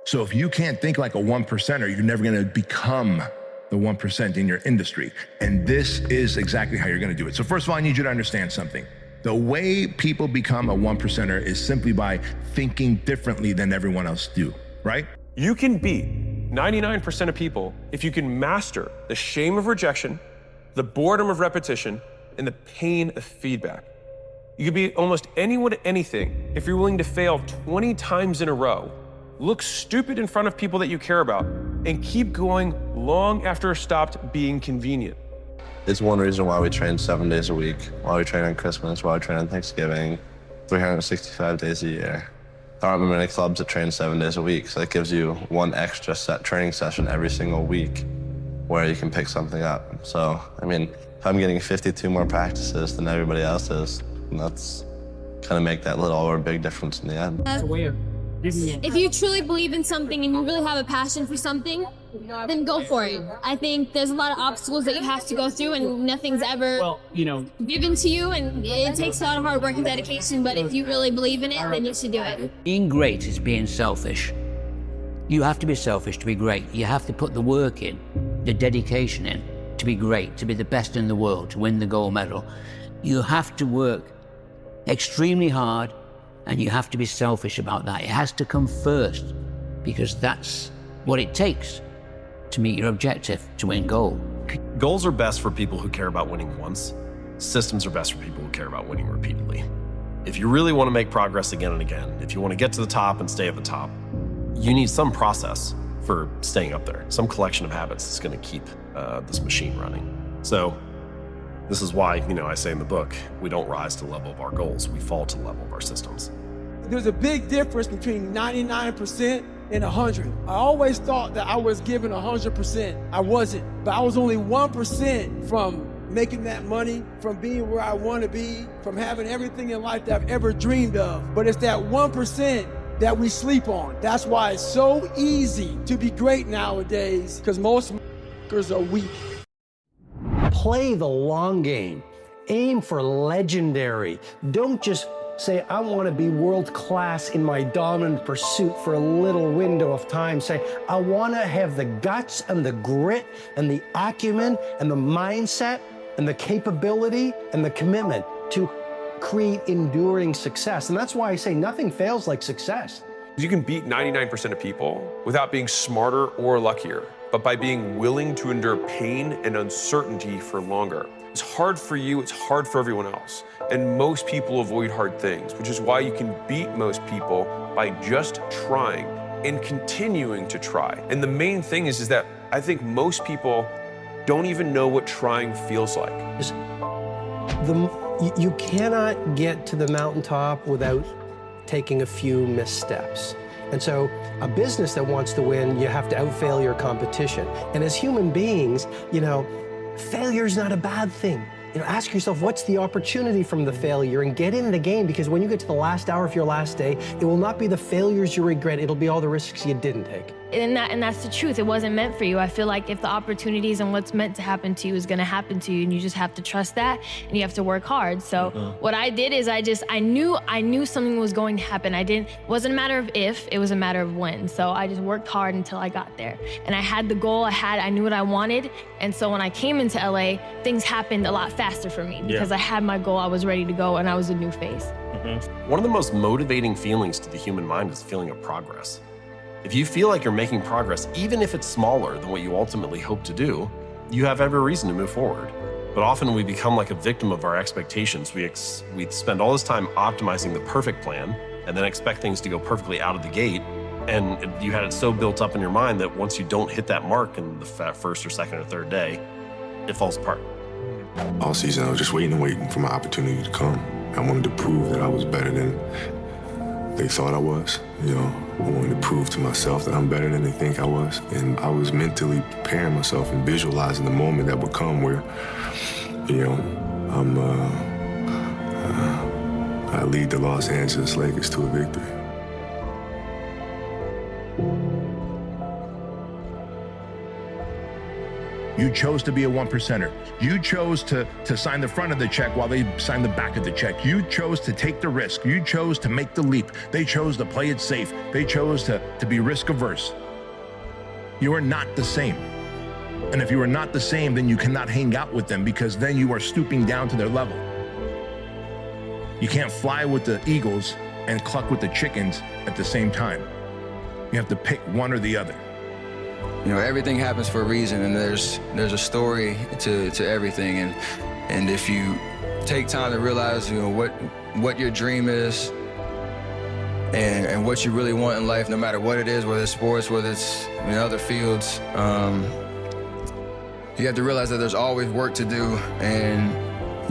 So if you can't think like a 1%er, you're never gonna become the 1% in your industry. And this is exactly how you're gonna do it. So first of all, I need you to understand something. The way people become a 1%er is simply by thinking differently than everyone else do, right? You can beat 99% of people if you can master the shame of rejection, the boredom of repetition, and the pain of feedback. You can beat almost anyone at anything if you're willing to fail 20 times in a row, look stupid in front of people that you care about, and keep going long after it stopped being convenient. It's one reason why we train 7 days a week, why we train on Christmas, why we train on Thanksgiving, 365 days a year. There aren't many clubs that train 7 days a week, so that gives you one extra set training session every single week where you can pick something up. So, I mean, if I'm getting 52 more practices than everybody else is, that's gonna make that little or big difference in the end. If you truly believe in something and you really have a passion for something, then go for it. I think there's a lot of obstacles that you have to go through and nothing's ever given to you, and it takes a lot of hard work and dedication, but if you really believe in it, then you should do it. Being great is being selfish. You have to be selfish to be great. You have to put the work in, the dedication in, to be great, to be the best in the world, to win the gold medal. You have to work extremely hard, and you have to be selfish about that. It has to come first, because that's what it takes to meet your objective, to win gold. Goals are best for people who care about winning once. Systems are best for people who care about winning repeatedly. If you really want to make progress again and again, if you want to get to the top and stay at the top, you need some process for staying up there, some collection of habits that's going to keep this machine running. So this is why, I say in the book, we don't rise to the level of our goals, we fall to the level of our systems. There's a big difference between 99% and 100. I always thought that I was given 100%. I wasn't, but I was only 1% from making that money, from being where I want to be, from having everything in life that I've ever dreamed of. But it's that 1% that we sleep on. That's why it's so easy to be great nowadays, because most are weak. Play the long game. Aim for legendary. Don't just say, I want to be world class in my dominant pursuit for a little window of time. Say, I want to have the guts and the grit and the acumen and the mindset and the capability and the commitment to create enduring success. And that's why I say nothing fails like success. You can beat 99% of people without being smarter or luckier, but by being willing to endure pain and uncertainty for longer. It's hard for you, it's hard for everyone else. And most people avoid hard things, which is why you can beat most people by just trying and continuing to try. And the main thing is that I think most people don't even know what trying feels like. You cannot get to the mountaintop without taking a few missteps. And so a business that wants to win, you have to outfail your competition. And as human beings, failure is not a bad thing. Ask yourself, what's the opportunity from the failure, and get in the game, because when you get to the last hour of your last day, it will not be the failures you regret, it'll be all the risks you didn't take. And that's the truth. It wasn't meant for you. I feel like if the opportunities and what's meant to happen to you is going to happen to you, and you just have to trust that, and you have to work hard. So what I did is I knew something was going to happen. It wasn't a matter of if, it was a matter of when. So I just worked hard until I got there. And I had the goal, I knew what I wanted. And so when I came into LA, things happened a lot faster for me because I had my goal, I was ready to go, and I was a new face. One of the most motivating feelings to the human mind is the feeling of progress. If you feel like you're making progress, even if it's smaller than what you ultimately hope to do, you have every reason to move forward. But often we become like a victim of our expectations. We spend all this time optimizing the perfect plan and then expect things to go perfectly out of the gate. And you had it so built up in your mind that once you don't hit that mark in the first or second or third day, it falls apart. All season, I was just waiting for my opportunity to come. I wanted to prove that I was better than they thought I was. I wanted to prove to myself that I'm better than they think I was. And I was mentally preparing myself and visualizing the moment that would come where, I lead the Los Angeles Lakers to a victory. You chose to be a 1%er. You chose to sign the front of the check while they signed the back of the check. You chose to take the risk. You chose to make the leap. They chose to play it safe. They chose to be risk averse. You are not the same. And if you are not the same, then you cannot hang out with them, because then you are stooping down to their level. You can't fly with the eagles and cluck with the chickens at the same time. You have to pick one or the other. You know, everything happens for a reason, and there's a story to everything. And if you take time to realize, you know, what your dream is and what you really want in life, no matter what it is, whether it's sports, whether it's in other fields, you have to realize that there's always work to do, and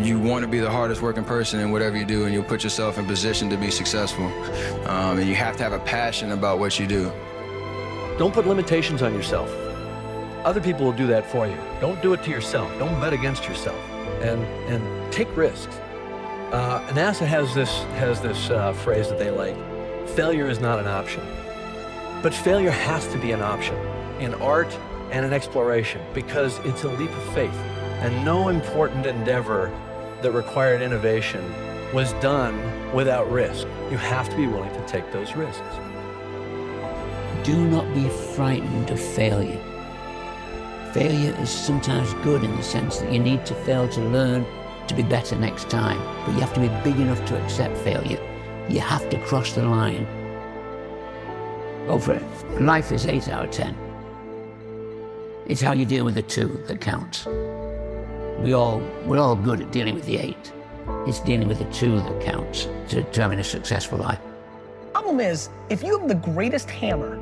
you want to be the hardest working person in whatever you do, and you'll put yourself in position to be successful. And you have to have a passion about what you do. Don't put limitations on yourself. Other people will do that for you. Don't do it to yourself. Don't bet against yourself, and take risks. NASA has this phrase that they like: failure is not an option. But failure has to be an option in art and in exploration, because it's a leap of faith. And no important endeavor that required innovation was done without risk. You have to be willing to take those risks. Do not be frightened of failure. Failure is sometimes good in the sense that you need to fail to learn to be better next time, but you have to be big enough to accept failure. You have to cross the line. Go for it. Life is 8 out of 10. It's how you deal with the 2 that counts. We're all good at dealing with the 8. It's dealing with the 2 that counts to having a successful life. The problem is, if you have the greatest hammer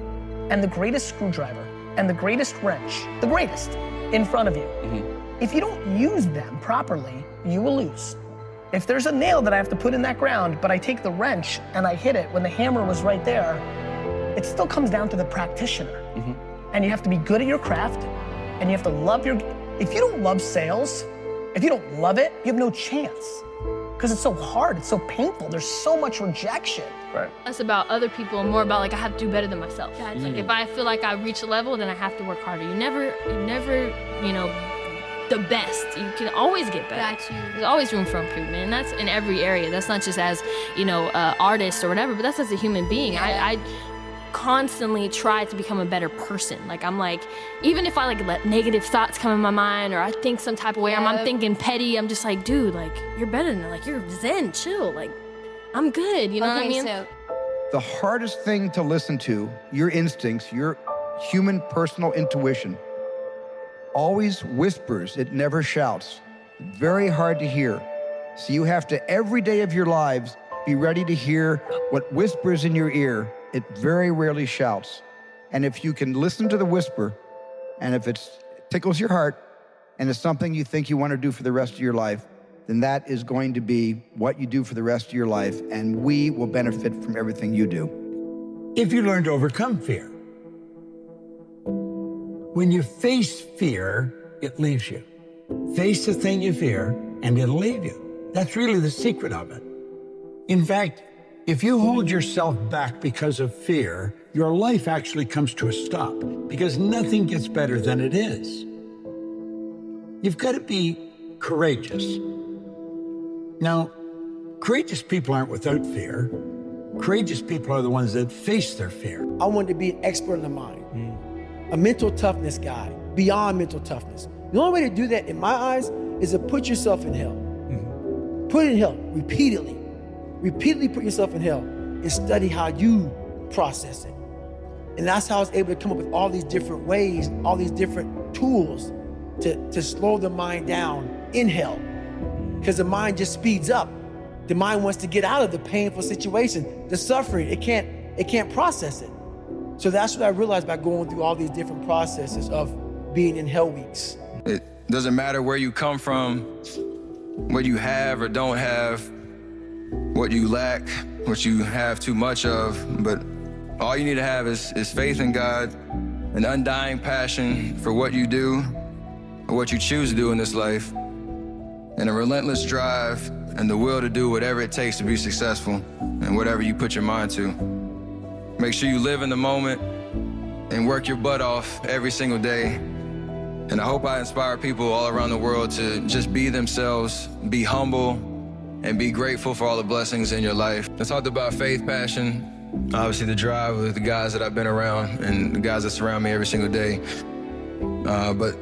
and the greatest screwdriver and the greatest wrench, the greatest, in front of you, if you don't use them properly, you will lose. If there's a nail that I have to put in that ground, but I take the wrench and I hit it when the hammer was right there, it still comes down to the practitioner. And you have to be good at your craft, and you have to love your, if you don't love sales, if you don't love it, you have no chance. Because it's so hard, it's so painful, there's so much rejection. Right. Less about other people and more about, like, I have to do better than myself. Yeah, it's like, if I feel like I reach a level, then I have to work harder. You're never, you know, the best. You can always get better. There's always room for improvement, and that's in every area. That's not just as, you know, artist or whatever, but that's as a human being. I constantly try to become a better person. Like, I'm like, even if I like let negative thoughts come in my mind, or I think some type of way, or I'm thinking petty, I'm just like, dude, like, you're better than that. Like, you're zen, chill. Like, I'm good, you know what I mean? So the hardest thing to listen to, your instincts, your human personal intuition, always whispers, it never shouts. Very hard to hear. So you have to, every day of your lives, be ready to hear what whispers in your ear. It very rarely shouts. And if you can listen to the whisper, and if it tickles your heart, and it's something you think you want to do for the rest of your life, then that is going to be what you do for the rest of your life, and we will benefit from everything you do. If you learn to overcome fear. When you face fear, it leaves you. Face the thing you fear, and it'll leave you. That's really the secret of it. In fact, if you hold yourself back because of fear, your life actually comes to a stop, because nothing gets better than it is. You've got to be courageous. Now, courageous people aren't without fear. Courageous people are the ones that face their fear. I wanted to be an expert in the mind, a mental toughness guy, beyond mental toughness. The only way to do that, in my eyes, is to put yourself in hell. Put it in hell repeatedly. Repeatedly put yourself in hell and study how you process it. And that's how I was able to come up with all these different ways, all these different tools to slow the mind down in hell. Because the mind just speeds up. The mind wants to get out of the painful situation, the suffering. It can't process it. So that's what I realized by going through all these different processes of being in hell weeks. It doesn't matter where you come from, what you have or don't have, what you lack, what you have too much of, but all you need to have is faith in God, an undying passion for what you do or what you choose to do in this life, and a relentless drive and the will to do whatever it takes to be successful and whatever you put your mind to. Make sure you live in the moment and work your butt off every single day And I hope I inspire people all around the world to just be themselves, be humble, and be grateful for all the blessings in your life. I talked about faith, passion, obviously the drive with the guys that I've been around and the guys that surround me every single day. But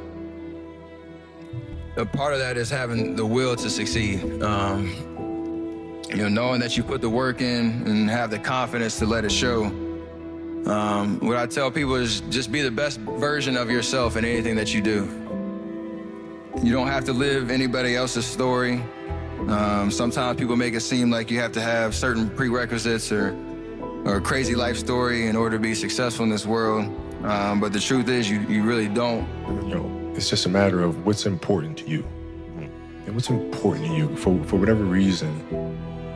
a part of that is having the will to succeed. Knowing that you put the work in and have the confidence to let it show. What I tell people is just be the best version of yourself in anything that you do. You don't have to live anybody else's story. Sometimes people make it seem like you have to have certain prerequisites or a crazy life story in order to be successful in this world. But the truth is you really don't. It's just a matter of what's important to you. And what's important to you for whatever reason.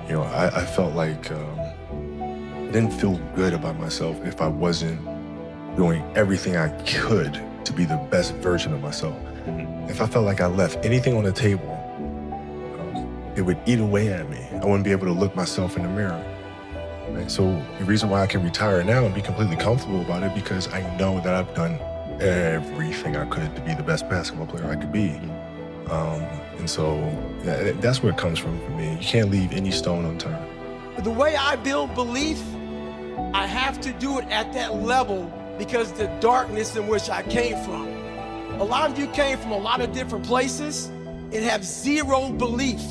I felt like I didn't feel good about myself if I wasn't doing everything I could to be the best version of myself. If I felt like I left anything on the table, it would eat away at me. I wouldn't be able to look myself in the mirror. Right? So the reason why I can retire now and be completely comfortable about it, because I know that I've done everything I could to be the best basketball player I could be. And so that's where it comes from for me. You can't leave any stone unturned. The way I build belief, I have to do it at that level because the darkness in which I came from. A lot of you came from a lot of different places and have zero belief.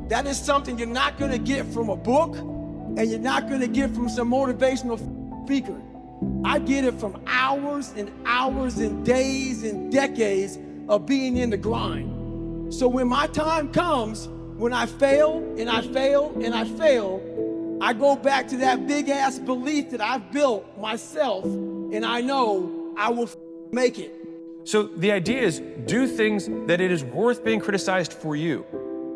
That is something you're not gonna get from a book and you're not gonna get from some motivational speaker. I get it from hours and hours and days and decades of being in the grind. So when my time comes, when I fail and I fail and I fail, I go back to that big ass belief that I've built myself and I know I will make it. So the idea is do things that it is worth being criticized for you.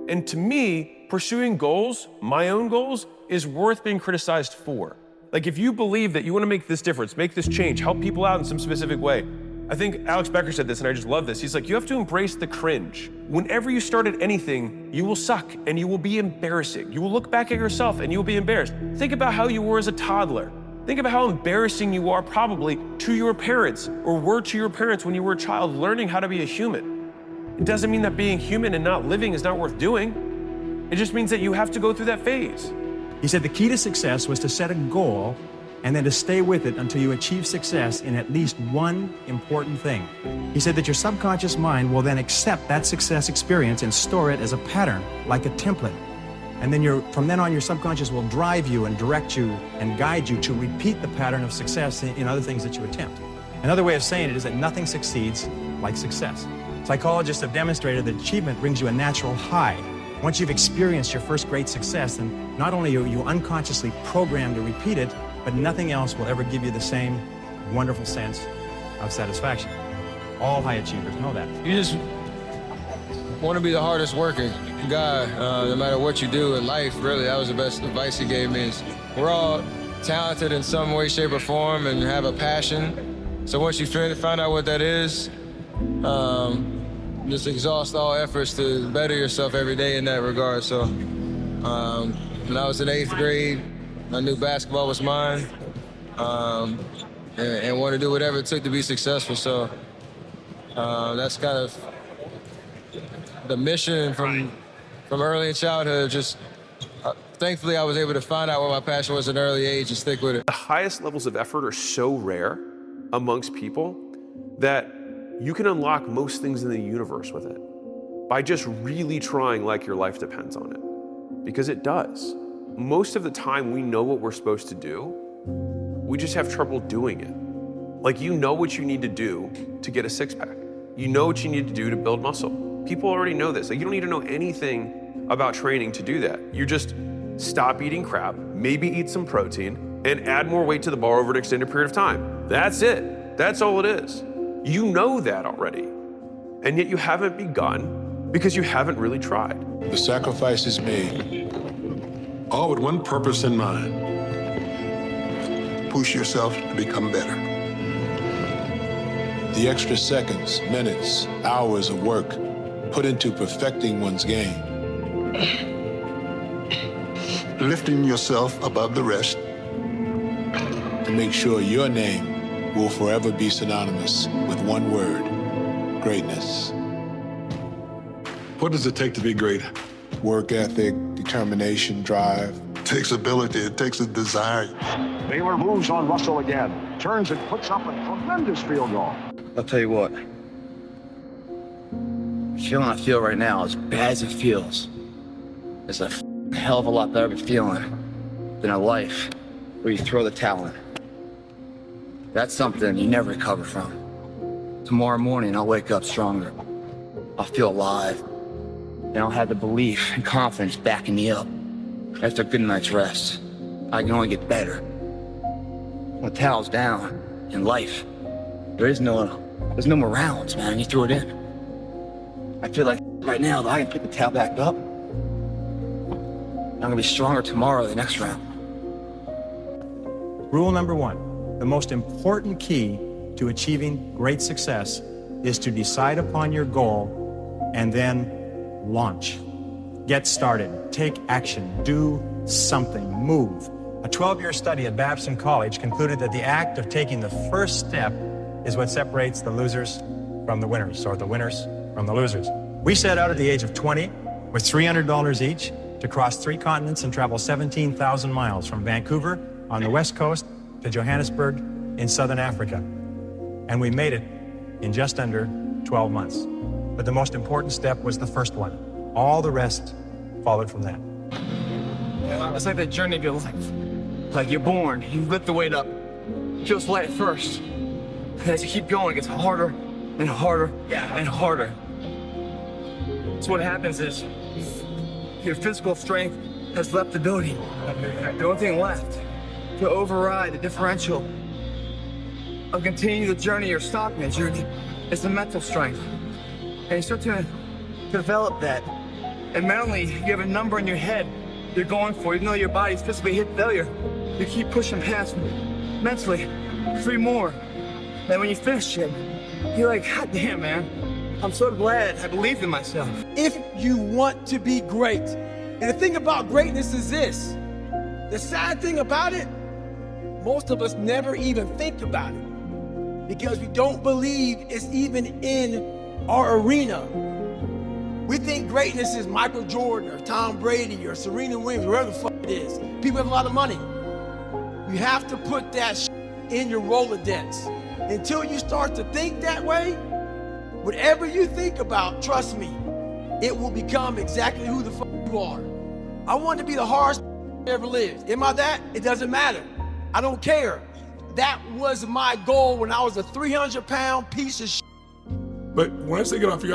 And to me, pursuing goals, my own goals, is worth being criticized for. Like if you believe that you want to make this difference, make this change, help people out in some specific way. I think Alex Becker said this and I just love this. He's like, you have to embrace the cringe. Whenever you start at anything, you will suck and you will be embarrassing. You will look back at yourself and you will be embarrassed. Think about how you were as a toddler. Think about how embarrassing you are probably to your parents or were to your parents when you were a child learning how to be a human. It doesn't mean that being human and not living is not worth doing. It just means that you have to go through that phase. He said the key to success was to set a goal and then to stay with it until you achieve success in at least one important thing. He said that your subconscious mind will then accept that success experience and store it as a pattern, like a template. And then from then on, your subconscious will drive you and direct you and guide you to repeat the pattern of success in other things that you attempt. Another way of saying it is that nothing succeeds like success. Psychologists have demonstrated that achievement brings you a natural high. Once you've experienced your first great success, then not only are you unconsciously programmed to repeat it, but nothing else will ever give you the same wonderful sense of satisfaction. All high achievers know that. You just want to be the hardest working guy, no matter what you do in life, really. That was the best advice he gave me. Is we're all talented in some way, shape, or form and have a passion. So once you find out what that is, just exhaust all efforts to better yourself every day in that regard. So when I was in 8th grade, I knew basketball was mine, and wanted to do whatever it took to be successful. So that's kind of the mission from early in childhood. Just thankfully, I was able to find out what my passion was at an early age and stick with it. The highest levels of effort are so rare amongst people that you can unlock most things in the universe with it by just really trying like your life depends on it, because it does. Most of the time we know what we're supposed to do, we just have trouble doing it. Like you know what you need to do to get a six-pack. You know what you need to do to build muscle. People already know this. Like you don't need to know anything about training to do that. You just stop eating crap, maybe eat some protein, and add more weight to the bar over an extended period of time. That's it. That's all it is. You know that already. And yet you haven't begun because you haven't really tried. The sacrifice is made, all with one purpose in mind. Push yourself to become better. The extra seconds, minutes, hours of work put into perfecting one's game. Lifting yourself above the rest. To make sure your name will forever be synonymous with one word: greatness. What does it take to be great? Work ethic, determination, drive. It takes ability, it takes a desire. Baylor moves on Russell again, turns and puts up a tremendous field goal. I'll tell you what, the feeling I feel right now, as bad as it feels, is a hell of a lot better of a feeling than a life where you throw the towel in. That's something you never recover from. Tomorrow morning, I'll wake up stronger. I'll feel alive. And I'll have the belief and confidence backing me up. After a good night's rest, I can only get better. When the towel's down in life, there's no more rounds, man. You throw it in. I feel like right now that I can pick the towel back up. I'm gonna be stronger tomorrow, the next round. Rule number 1, the most important key to achieving great success is to decide upon your goal and then launch. Get started, take action, do something, move. A 12-year study at Babson College concluded that the act of taking the first step is what separates the losers from the winners, or the winners from the losers. We set out at the age of 20 with $300 each to cross 3 continents and travel 17,000 miles from Vancouver on the West Coast to Johannesburg in Southern Africa. And we made it in just under 12 months. But the most important step was the first one. All the rest followed from that. It's like the journey of your life. Like you're born, you lift the weight up. It feels light at first. And as you keep going, it gets harder and harder and harder. So what happens is your physical strength has left the building. The only thing left to override the differential of continuing the journey or stopping the journey is the mental strength. And you start to develop that. And mentally, you have a number in your head you're going for, even though your body's physically hit failure. You keep pushing past mentally, 3 more. And when you finish it, you're like, God damn, man, I'm so glad I believed in myself. If you want to be great, and the thing about greatness is this, the sad thing about it, most of us never even think about it because we don't believe it's even in our arena. We think greatness is Michael Jordan or Tom Brady or Serena Williams, wherever the fuck it is. People have a lot of money. You have to put that in your Rolodex. Until you start to think that way, whatever you think about, trust me, it will become exactly who the fuck you are. I want to be the hardest ever lived. Am I that? It doesn't matter. I don't care. That was my goal when I was a 300-pound piece of shit. But when I say get off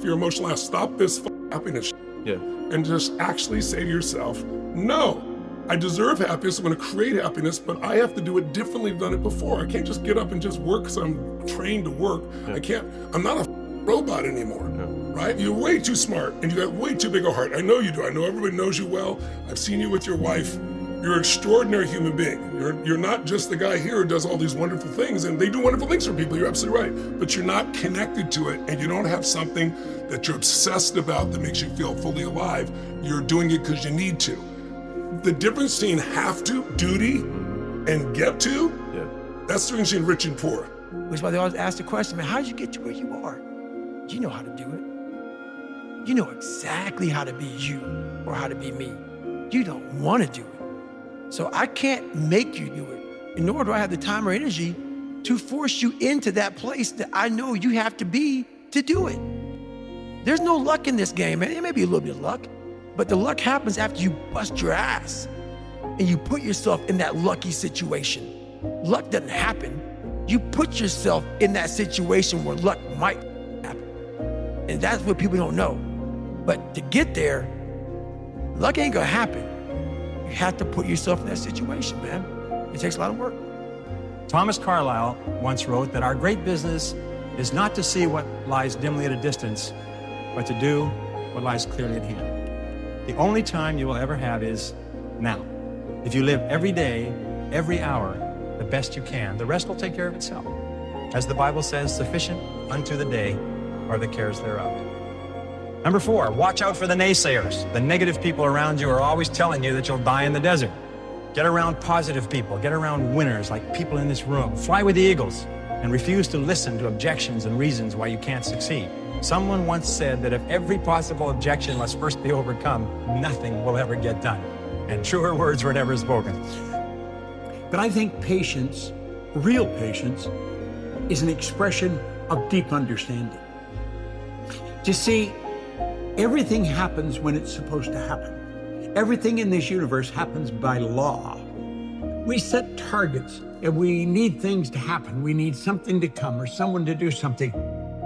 your emotional ass, stop this happiness and just actually say to yourself, no, I deserve happiness, I'm gonna create happiness, but I have to do it differently than I've done it before. I can't just get up and just work because I'm trained to work. I'm not a robot anymore, right? You're way too smart and you got way too big a heart. I know you do, I know everybody knows you well. I've seen you with your wife. You're an extraordinary human being. You're not just the guy here who does all these wonderful things, and they do wonderful things for people, you're absolutely right, but you're not connected to it, and you don't have something that you're obsessed about that makes you feel fully alive. You're doing it because you need to. The difference between have to, duty, and get to, that's the difference between rich and poor. Which is why they always ask the question, man, how did you get to where you are? You know how to do it. You know exactly how to be you or how to be me. You don't want to do it. So I can't make you do it, and nor do I have the time or energy to force you into that place that I know you have to be to do it. There's no luck in this game, man. It may be a little bit of luck, but the luck happens after you bust your ass and you put yourself in that lucky situation. Luck doesn't happen. You put yourself in that situation where luck might happen. And that's what people don't know. But to get there, luck ain't gonna happen. You have to put yourself in that situation, man. It takes a lot of work. Thomas Carlyle once wrote that our great business is not to see what lies dimly at a distance, but to do what lies clearly at hand. The only time you will ever have is now. If you live every day, every hour, the best you can, the rest will take care of itself. As the Bible says, sufficient unto the day are the cares thereof. Number 4, watch out for the naysayers. The negative people around you are always telling you that you'll die in the desert. Get around positive people. Get around winners like people in this room. Fly with the eagles. and refuse to listen to objections and reasons why you can't succeed. Someone once said that if every possible objection must first be overcome, nothing will ever get done. And truer words were never spoken. But I think patience, real patience, is an expression of deep understanding. You see, everything happens when it's supposed to happen. Everything in this universe happens by law. We set targets and we need things to happen. We need something to come or someone to do something.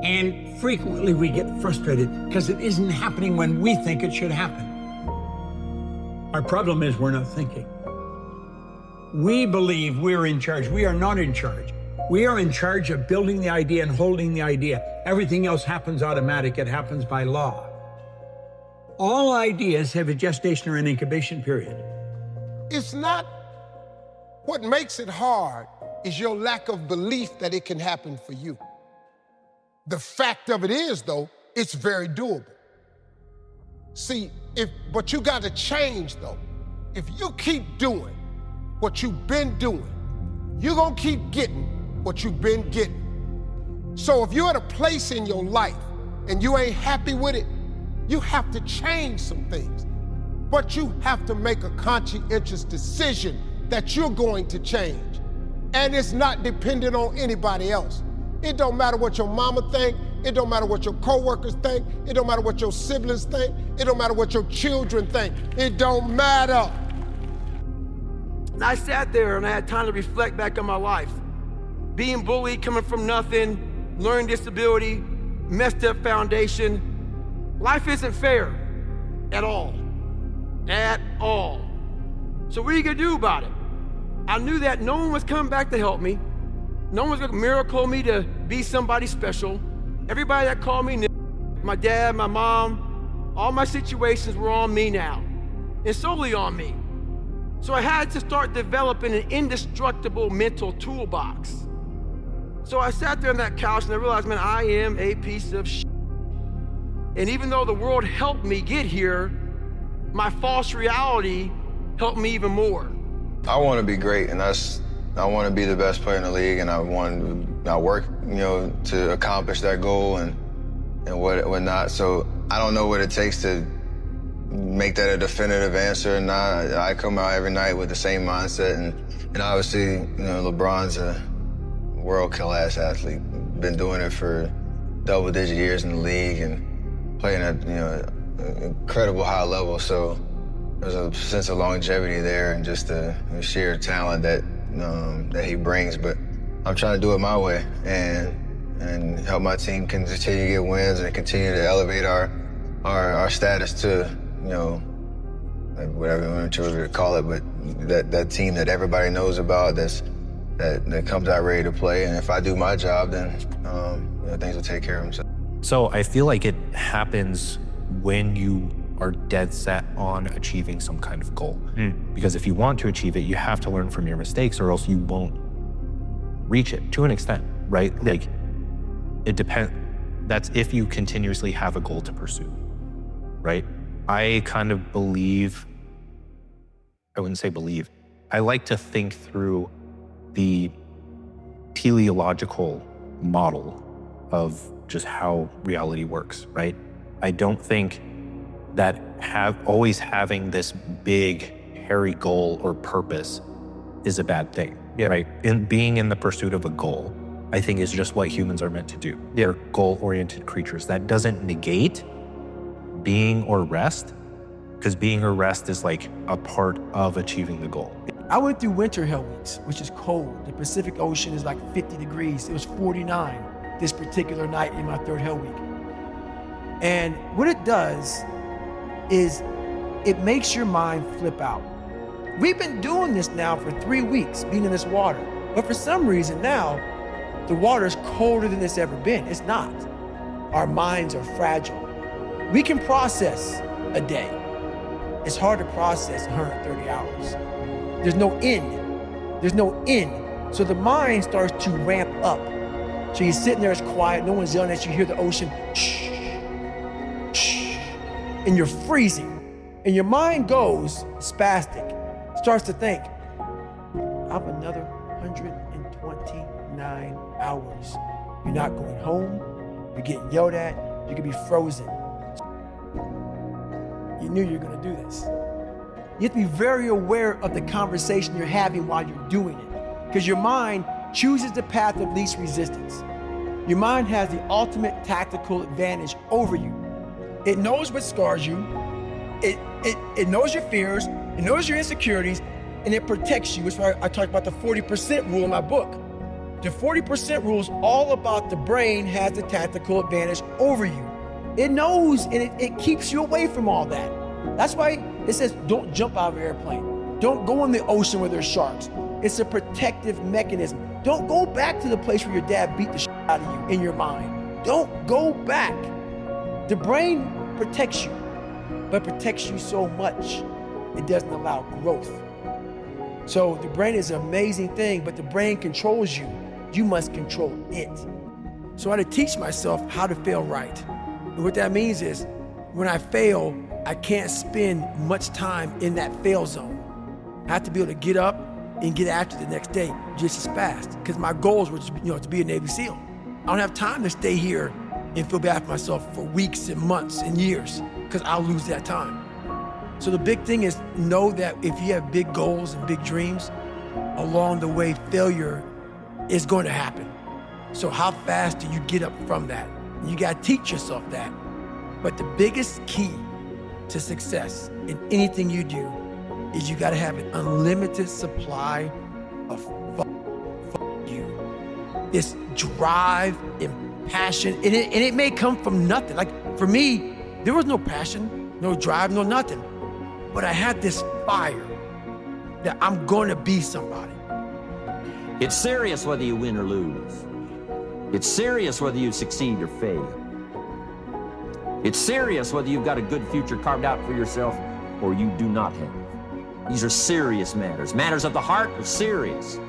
And frequently we get frustrated because it isn't happening when we think it should happen. Our problem is we're not thinking. We believe we're in charge. We are not in charge. We are in charge of building the idea and holding the idea. Everything else happens automatic. It happens by law. All ideas have a gestation or an incubation period. It's not what makes it hard is your lack of belief that it can happen for you. The fact of it is, though, it's very doable. See, but you got to change, though. If you keep doing what you've been doing, you're going to keep getting what you've been getting. So if you're at a place in your life and you ain't happy with it, you have to change some things. But you have to make a conscientious decision that you're going to change. And it's not dependent on anybody else. It don't matter what your mama think. It don't matter what your coworkers think. It don't matter what your siblings think. It don't matter what your children think. It don't matter. And I sat there and I had time to reflect back on my life. Being bullied, coming from nothing, learning disability, messed up foundation. Life isn't fair at all. At all. So what are you gonna do about it? I knew that no one was coming back to help me. No one was gonna miracle me to be somebody special. Everybody that called me, my dad, my mom, all my situations were on me now, and solely on me. So I had to start developing an indestructible mental toolbox. So I sat there on that couch and I realized, man, I am a piece of shit. And even though the world helped me get here, my false reality helped me even more. I want to be great, and I want to be the best player in the league, and I work, to accomplish that goal and whatnot. So I don't know what it takes to make that a definitive answer or not. I come out every night with the same mindset, and obviously, LeBron's a world-class athlete. Been doing it for double-digit years in the league and playing at an incredible high level. So there's a sense of longevity there and just the sheer talent that he brings. But I'm trying to do it my way and help my team continue to get wins and continue to elevate our status to, whatever you want to call it, but that team that everybody knows about that comes out ready to play. And if I do my job, then things will take care of themselves. So I feel like it happens when you are dead set on achieving some kind of goal. Because if you want to achieve it, you have to learn from your mistakes or else you won't reach it to an extent, right? Like, it depends. That's if you continuously have a goal to pursue, right? I kind of I wouldn't say believe. I like to think through the teleological model of just how reality works, right? I don't think that always having this big, hairy goal or purpose is a bad thing, right? Being in the pursuit of a goal, I think is just what humans are meant to do. They're goal-oriented creatures. That doesn't negate being or rest, because being or rest is like a part of achieving the goal. I went through winter hell weeks, which is cold. The Pacific Ocean is like 50 degrees. It was 49 this particular night in my third hell week. And what it does is it makes your mind flip out. We've been doing this now for 3 weeks, being in this water. But for some reason now, the water is colder than it's ever been. It's not. Our minds are fragile. We can process a day. It's hard to process 130 hours. There's no end. There's no end. So the mind starts to ramp up. So you're sitting there, it's quiet, no one's yelling at you, you hear the ocean, shh, shh, and you're freezing. And your mind goes spastic, starts to think, I have another 120 9 hours. You're not going home, you're getting yelled at, you could be frozen. You knew you were gonna do this. You have to be very aware of the conversation you're having while you're doing it, because your mind chooses the path of least resistance. Your mind has the ultimate tactical advantage over you. It knows what scars you, it knows your fears, it knows your insecurities, and it protects you. That's why I talk about the 40% rule in my book. The 40% rule is all about the brain has the tactical advantage over you. It knows, and it keeps you away from all that. That's why it says, don't jump out of an airplane. Don't go in the ocean where there's sharks. It's a protective mechanism. Don't go back to the place where your dad beat the shit out of you in your mind. Don't go back. The brain protects you, but protects you so much, it doesn't allow growth. So the brain is an amazing thing, but the brain controls you. You must control it. So I had to teach myself how to fail right. And what that means is, when I fail, I can't spend much time in that fail zone. I have to be able to get up and get after the next day just as fast, because my goals were to be a Navy SEAL. I don't have time to stay here and feel bad for myself for weeks and months and years, because I'll lose that time. So the big thing is, know that if you have big goals and big dreams, along the way, failure is going to happen. So how fast do you get up from that? You gotta teach yourself that. But the biggest key to success in anything you do is you gotta have an unlimited supply of you. This drive and passion, and it may come from nothing. Like for me, there was no passion, no drive, no nothing. But I had this fire that I'm gonna be somebody. It's serious whether you win or lose. It's serious whether you succeed or fail. It's serious whether you've got a good future carved out for yourself or you do not have. These are serious matters. Matters of the heart are serious.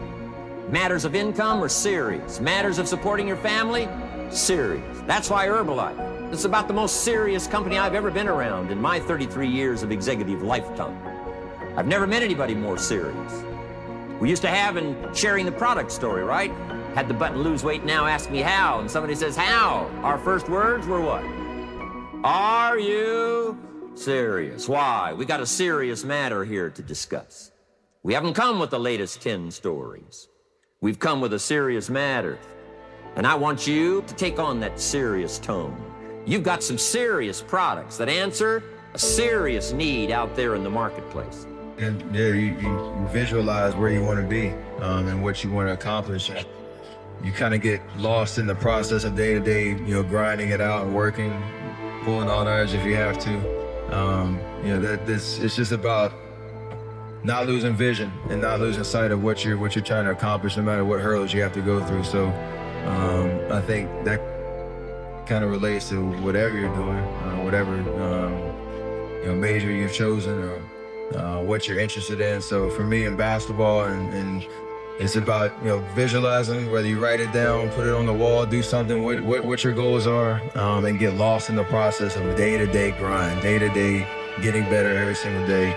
Matters of income are serious. Matters of supporting your family, serious. That's why Herbalife, it's about the most serious company I've ever been around in my 33 years of executive lifetime. I've never met anybody more serious. We used to have in sharing the product story, right? Had the button lose weight, now ask me how. And somebody says, how? Our first words were what? Are you serious? Why? We got a serious matter here to discuss. We haven't come with the latest 10 stories. We've come with a serious matter. And I want you to take on that serious tone. You've got some serious products that answer a serious need out there in the marketplace. And yeah, you visualize where you want to be and what you want to accomplish. And you kind of get lost in the process of day-to-day, grinding it out and working, pulling on edge if you have to. It's just about not losing vision and not losing sight of what you're trying to accomplish, no matter what hurdles you have to go through. So I think that kind of relates to whatever you're doing, whatever major you've chosen or what you're interested in. So for me in basketball, and it's about visualizing, whether you write it down, put it on the wall, do something, what your goals are, and get lost in the process of day-to-day grind, day-to-day getting better every single day.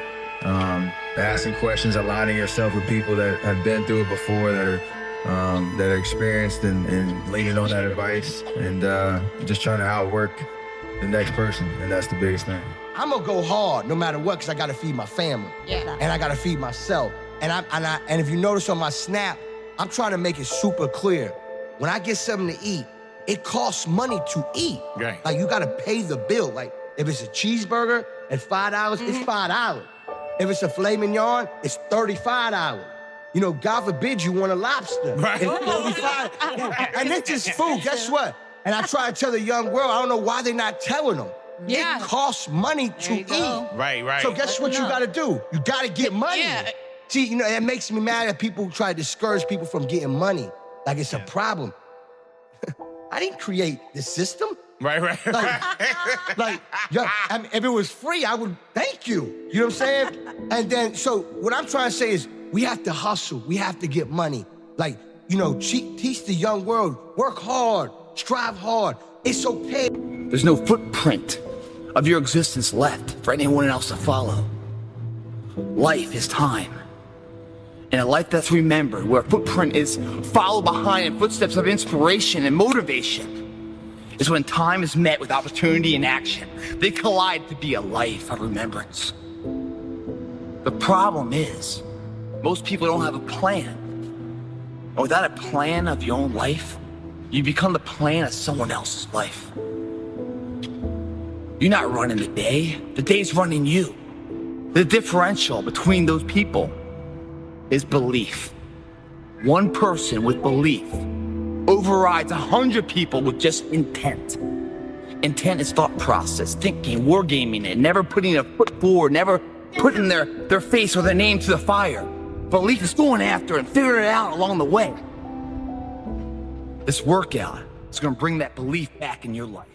Asking questions, aligning yourself with people that have been through it before, that are experienced, and leaning on that advice, and just trying to outwork the next person, and that's the biggest thing. I'm gonna go hard no matter what, because I gotta feed my family. Yeah. And I gotta feed myself. And if you notice on my Snap, I'm trying to make it super clear. When I get something to eat, it costs money to eat. Right. Like, you gotta pay the bill. Like, if it's a cheeseburger at $5, it's $5. If it's a filet mignon, it's $35. God forbid you want a lobster. Right. It's $35. And it's just food, guess what? And I try to tell the young world, I don't know why they're not telling them. Yeah. It costs money to eat. Right. So guess what you gotta do? You gotta get money. Yeah. See, it makes me mad that people try to discourage people from getting money. Like it's a problem. I didn't create the system. Right. If it was free, I would thank you. You know what I'm saying? And then, so what I'm trying to say is, we have to hustle. We have to get money. Like, teach the young world, work hard, strive hard. It's okay. There's no footprint of your existence left for anyone else to follow. Life is time. in a life that's remembered, where a footprint is followed behind in footsteps of inspiration and motivation, is when time is met with opportunity and action. They collide to be a life of remembrance. The problem is, most people don't have a plan. And without a plan of your own life, you become the plan of someone else's life. You're not running the day, the day's running you. The differential between those people is belief. One person with belief overrides 100 people with just intent. Intent is thought process, thinking, wargaming it, never putting a foot forward, never putting their face or their name to the fire. Belief is going after and figuring it out along the way. This workout is gonna bring that belief back in your life.